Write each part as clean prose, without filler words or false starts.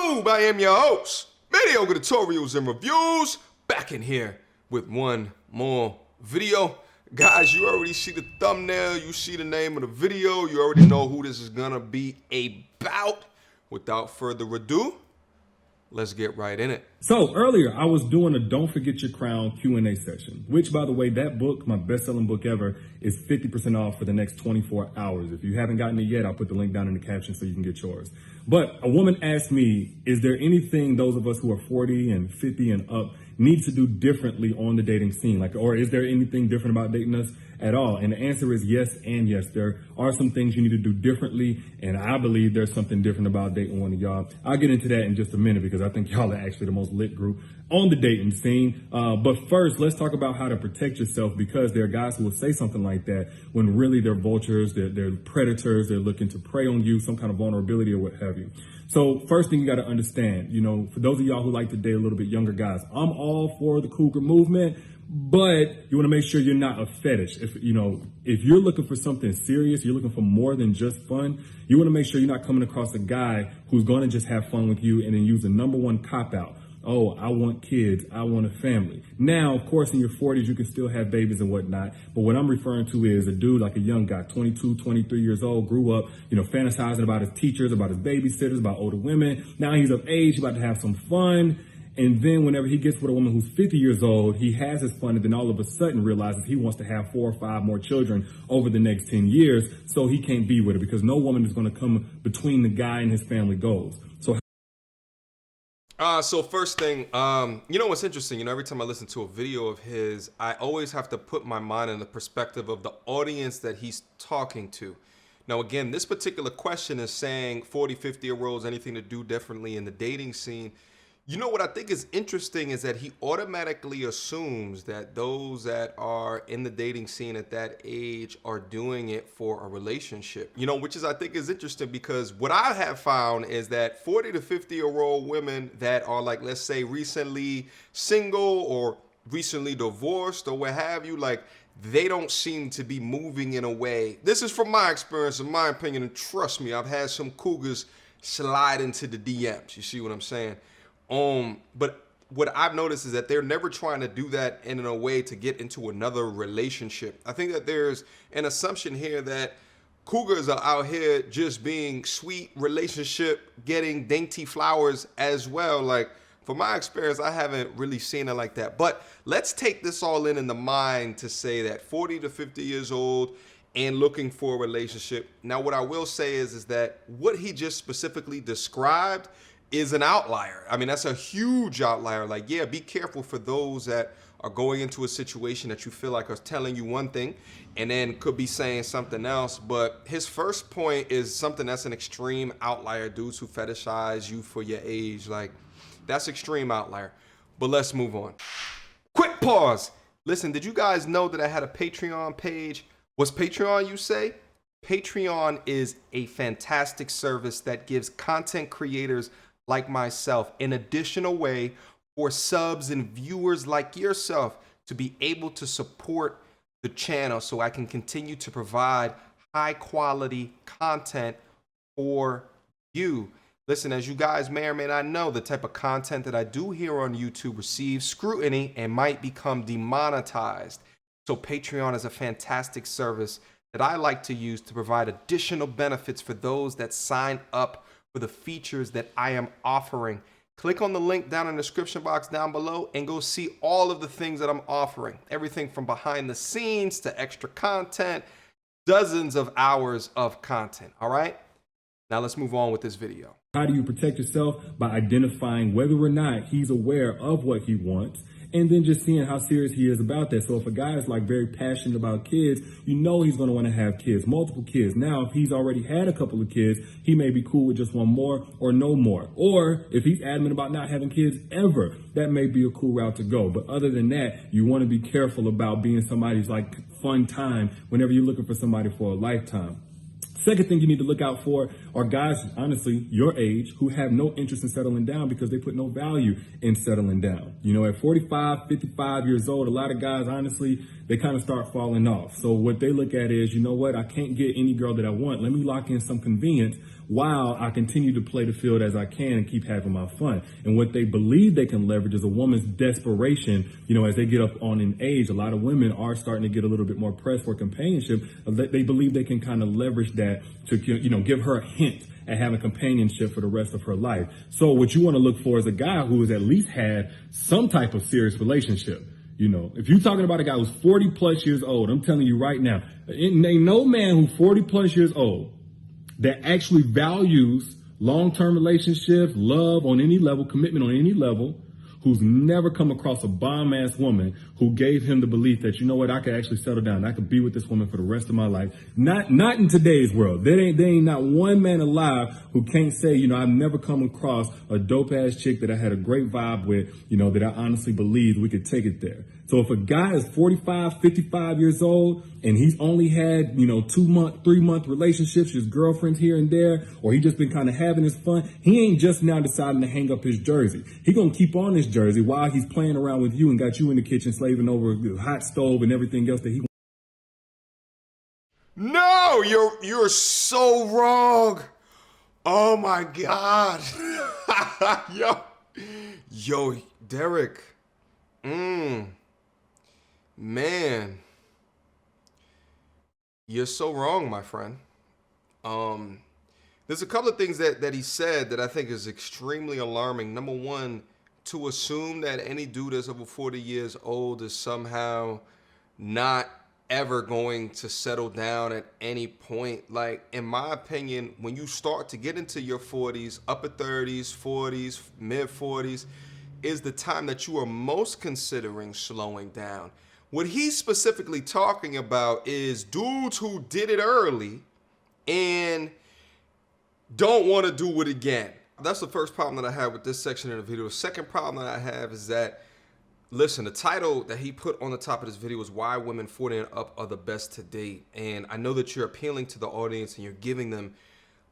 YouTube, I am your host, Mediocre Tutorials and Reviews, back in here with one more video. Guys, you already see the thumbnail, you see the name of the video, you already know who this is gonna be about. Without further ado, let's get right in it. So earlier I was doing a Don't Forget Your Crown Q&A session, which by the way, that book, my best-selling book ever, is 50% off for the next 24 hours. If you haven't gotten it yet, I'll put the link down in the caption so you can get yours. But a woman asked me, is there anything those of us who are 40 and 50 and up need to do differently on the dating scene? Or is there anything different about dating us at all? And the answer is yes and yes. There are some things you need to do differently, and I believe there's something different about dating one of y'all. I'll get into that in just a minute because I think y'all are actually the most lit group on the dating scene. But first, let's talk about how to protect yourself, because there are guys who will say something like that when really they're vultures, they're predators, they're looking to prey on you, some kind of vulnerability or what have you. So first thing you got to understand, for those of y'all who like to date a little bit younger guys, I'm all for the cougar movement, but you want to make sure you're not a fetish. If you're looking for something serious, you're looking for more than just fun, you want to make sure you're not coming across a guy who's going to just have fun with you and then use the number one cop out. Oh, I want kids, I want a family. Now, of course, in your 40s, you can still have babies and whatnot. But what I'm referring to is a dude, like a young guy, 22, 23 years old, grew up, fantasizing about his teachers, about his babysitters, about older women. Now he's of age, he's about to have some fun. And then whenever he gets with a woman who's 50 years old, he has his fun, and then all of a sudden realizes he wants to have 4 or 5 more children over the next 10 years. So he can't be with her because no woman is going to come between the guy and his family goals. So first thing, what's interesting, every time I listen to a video of his, I always have to put my mind in the perspective of the audience that he's talking to. Now, again, this particular question is saying 40, 50-year-olds, anything to do differently in the dating scene. What I think is interesting is that he automatically assumes that those that are in the dating scene at that age are doing it for a relationship, which I think is interesting, because what I have found is that 40 to 50-year-old women that are, like, let's say recently single or recently divorced or what have you, like, they don't seem to be moving in a way. This is from my experience, in my opinion, and trust me, I've had some cougars slide into the DMs. You see what I'm saying? But what I've noticed is that they're never trying to do that in a way to get into another relationship. I think that there's an assumption here that cougars are out here just being sweet relationship, getting dainty flowers as well. Like, from my experience, I haven't really seen it like that. But let's take this all in the mind to say that 40 to 50 years old and looking for a relationship. Now, what I will say is that what he just specifically described is an outlier. I mean, that's a huge outlier. Like, yeah, be careful for those that are going into a situation that you feel like are telling you one thing and then could be saying something else. But his first point is something that's an extreme outlier. Dudes who fetishize you for your age, like, that's extreme outlier. But let's move on. Quick pause. Listen, did you guys know that I had a Patreon page? What's Patreon, you say? Patreon is a fantastic service that gives content creators like myself an additional way for subs and viewers like yourself to be able to support the channel so I can continue to provide high quality content for you. Listen, as you guys may or may not know, the type of content that I do here on YouTube receives scrutiny and might become demonetized. So Patreon is a fantastic service that I like to use to provide additional benefits for those that sign up for the features that I am offering. Click on the link down in the description box down below and go see all of the things that I'm offering. Everything from behind the scenes to extra content, dozens of hours of content. All right, now let's move on with this video. How do you protect yourself? By identifying whether or not he's aware of what he wants, and then just seeing how serious he is about that. So if a guy is like very passionate about kids, he's going to want to have kids, multiple kids. Now, if he's already had a couple of kids, he may be cool with just one more or no more. Or if he's adamant about not having kids ever, that may be a cool route to go. But other than that, you want to be careful about being somebody's like fun time whenever you're looking for somebody for a lifetime. Second thing you need to look out for are guys, honestly, your age, who have no interest in settling down because they put no value in settling down. At 45, 55 years old, a lot of guys, honestly, they kind of start falling off. So what they look at is, I can't get any girl that I want. Let me lock in some convenience while I continue to play the field as I can and keep having my fun. And what they believe they can leverage is a woman's desperation. As they get up on in age, a lot of women are starting to get a little bit more pressed for companionship. They believe they can kind of leverage that to, give her a hint at having companionship for the rest of her life. So what you want to look for is a guy who has at least had some type of serious relationship. If you're talking about a guy who's 40 plus years old, I'm telling you right now, ain't no man who's 40 plus years old that actually values long-term relationships, love on any level, commitment on any level, who's never come across a bomb-ass woman who gave him the belief that, I could actually settle down. I could be with this woman for the rest of my life. Not in today's world. There ain't not one man alive who can't say, I've never come across a dope-ass chick that I had a great vibe with, that I honestly believed we could take it there. So if a guy is 45, 55 years old and he's only had, 2-month, 3-month relationships, his girlfriends here and there, or he just been kind of having his fun, he ain't just now deciding to hang up his jersey. He gonna keep on his jersey while he's playing around with you and got you in the kitchen slaving over the hot stove and everything else that he. No, you're so wrong. Oh my God. Yo, Derek. Man, you're so wrong, my friend. There's a couple of things that he said that I think is extremely alarming. Number one, to assume that any dude that's over 40 years old is somehow not ever going to settle down at any point. Like, in my opinion, when you start to get into your 40s, upper 30s, 40s, mid 40s, is the time that you are most considering slowing down. What he's specifically talking about is dudes who did it early and don't want to do it again. That's the first problem that I have with this section of the video. The second problem that I have is that, listen, the title that he put on the top of this video is Why Women 40 and Up Are the Best to Date. And I know that you're appealing to the audience and you're giving them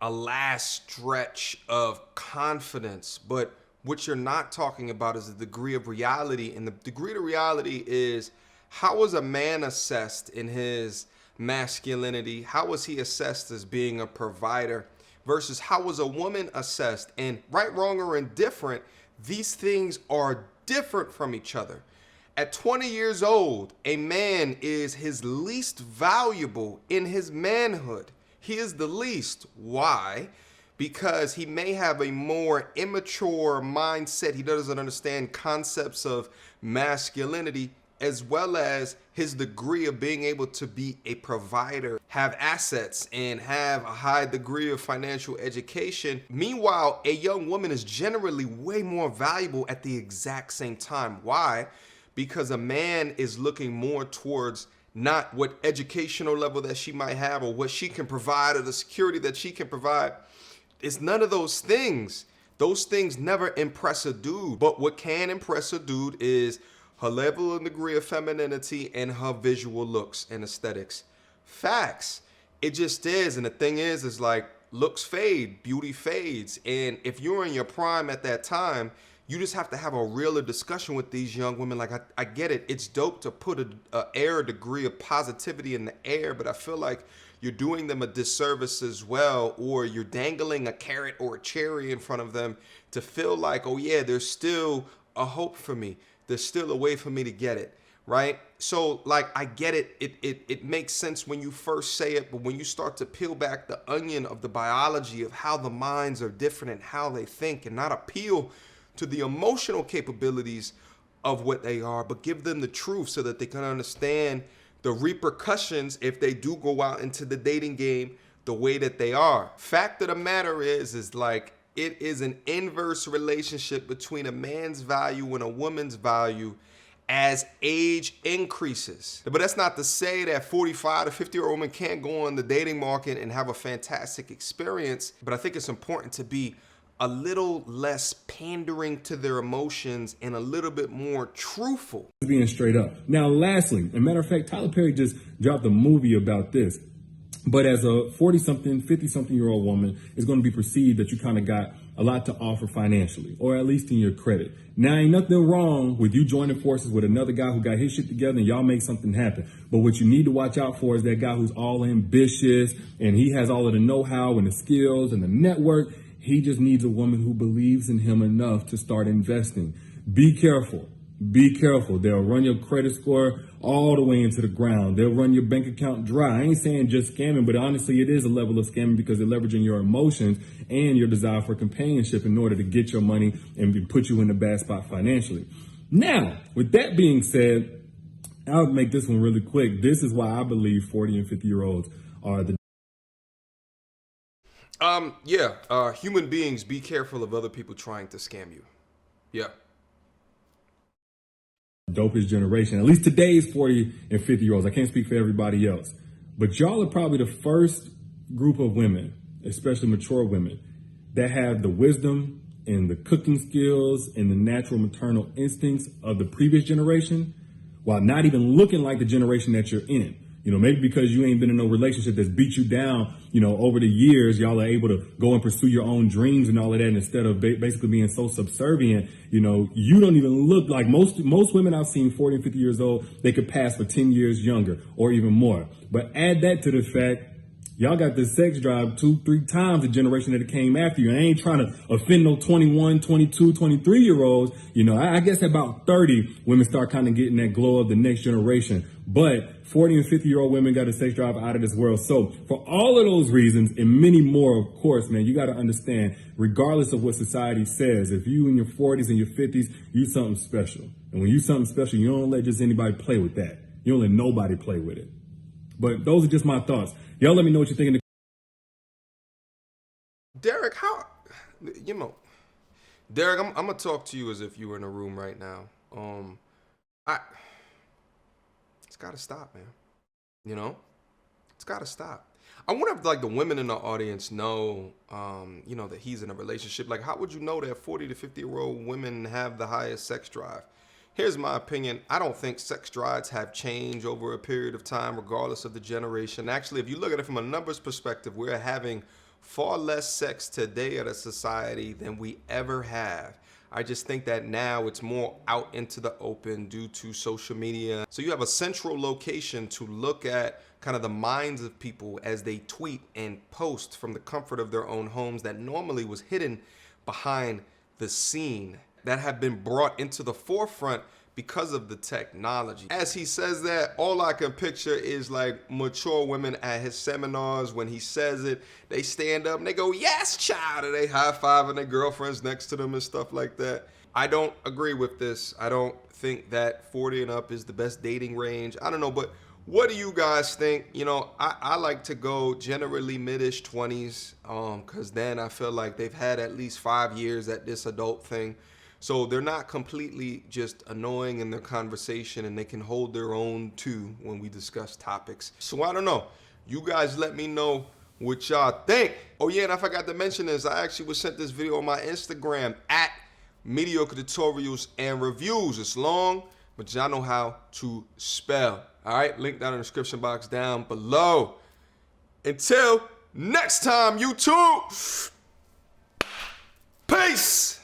a last stretch of confidence, but what you're not talking about is the degree of reality. And the degree of reality is, how was a man assessed in his masculinity? How was he assessed as being a provider versus how was a woman assessed? And right, wrong, or indifferent, these things are different from each other. At 20 years old, a man is his least valuable in his manhood. He is the least. Why? Because he may have a more immature mindset. He doesn't understand concepts of masculinity, as well as his degree of being able to be a provider, have assets, and have a high degree of financial education. Meanwhile, a young woman is generally way more valuable at the exact same time. Why? Because a man is looking more towards not what educational level that she might have or what she can provide or the security that she can provide. It's none of those things. Those things never impress a dude. But what can impress a dude is her level and degree of femininity and her visual looks and aesthetics. Facts. It just is. And the thing is like, looks fade, beauty fades. And if you're in your prime at that time, you just have to have a realer discussion with these young women. Like, I get it. It's dope to put a degree of positivity in the air, but I feel like you're doing them a disservice as well, or you're dangling a carrot or a cherry in front of them to feel like, oh yeah, there's still a hope for me. There's still a way for me to get it, right? So, like, I get it. It makes sense when you first say it, but when you start to peel back the onion of the biology of how the minds are different and how they think, and not appeal to the emotional capabilities of what they are, but give them the truth so that they can understand the repercussions if they do go out into the dating game the way that they are. Fact of the matter is like, it is an inverse relationship between a man's value and a woman's value as age increases. But that's not to say that 45 to 50-year-old women can't go on the dating market and have a fantastic experience. But I think it's important to be a little less pandering to their emotions and a little bit more truthful. Being straight up. Now, lastly, as a matter of fact, Tyler Perry just dropped a movie about this. But as a 40-something, 50-something-year-old woman, it's going to be perceived that you kind of got a lot to offer financially, or at least in your credit. Now, ain't nothing wrong with you joining forces with another guy who got his shit together and y'all make something happen. But what you need to watch out for is that guy who's all ambitious and he has all of the know-how and the skills and the network. He just needs a woman who believes in him enough to start investing. Be careful. Be careful. They'll run your credit score all the way into the ground. They'll run your bank account dry. I ain't saying just scamming, but honestly, it is a level of scamming because they're leveraging your emotions and your desire for companionship in order to get your money and put you in a bad spot financially. Now, with that being said, I'll make this one really quick. This is why I believe 40 and 50-year-olds are the human beings, be careful of other people trying to scam you. Yeah. dopest generation, at least today's 40 and 50-year-olds. I can't speak for everybody else, but y'all are probably the first group of women, especially mature women, that have the wisdom and the cooking skills and the natural maternal instincts of the previous generation while not even looking like the generation that you're in. You know, maybe because you ain't been in no relationship that's beat you down, you know, over the years, y'all are able to go and pursue your own dreams and all of that. And instead of basically being so subservient, you know, you don't even look like most women I've seen 40 and 50 years old, they could pass for 10 years younger or even more. But add that to the fact, y'all got this sex drive 2-3 times the generation that came after you. And I ain't trying to offend no 21, 22, 23-year-olds. You know, I guess about 30, women start kind of getting that glow of the next generation. But 40 and 50-year-old women got a sex drive out of this world. So for all of those reasons and many more, of course, man, you got to understand, regardless of what society says, if you in your 40s and your 50s, you something special. And when you something special, you don't let just anybody play with that. You don't let nobody play with it. But those are just my thoughts. Y'all let me know what you think. Derek, Derek, I'm going to talk to you as if you were in a room right now. It's got to stop, man. You know, it's got to stop. I wonder if, like, the women in the audience know, that he's in a relationship. Like, how would you know that 40 to 50-year-old women have the highest sex drive? Here's my opinion. I don't think sex drives have changed over a period of time, regardless of the generation. Actually, if you look at it from a numbers perspective, we're having far less sex today as a society than we ever have. I just think that now it's more out into the open due to social media. So you have a central location to look at kind of the minds of people as they tweet and post from the comfort of their own homes that normally was hidden behind the scene, that have been brought into the forefront because of the technology. As he says that, all I can picture is like mature women at his seminars. When he says it, they stand up and they go, "Yes, child," and they high-fiving their girlfriends next to them and stuff like that. I don't agree with this. I don't think that 40 and up is the best dating range. I don't know, but what do you guys think? You know, I like to go generally mid-ish 20s, because then I feel like they've had at least 5 years at this adult thing. So they're not completely just annoying in their conversation, and they can hold their own too when we discuss topics. So I don't know. You guys let me know what y'all think. Oh yeah, and I forgot to mention this. I actually was sent this video on my Instagram at Mediocre Tutorials and Reviews. It's long, but y'all know how to spell. All right, link down in the description box down below. Until next time, YouTube. Peace.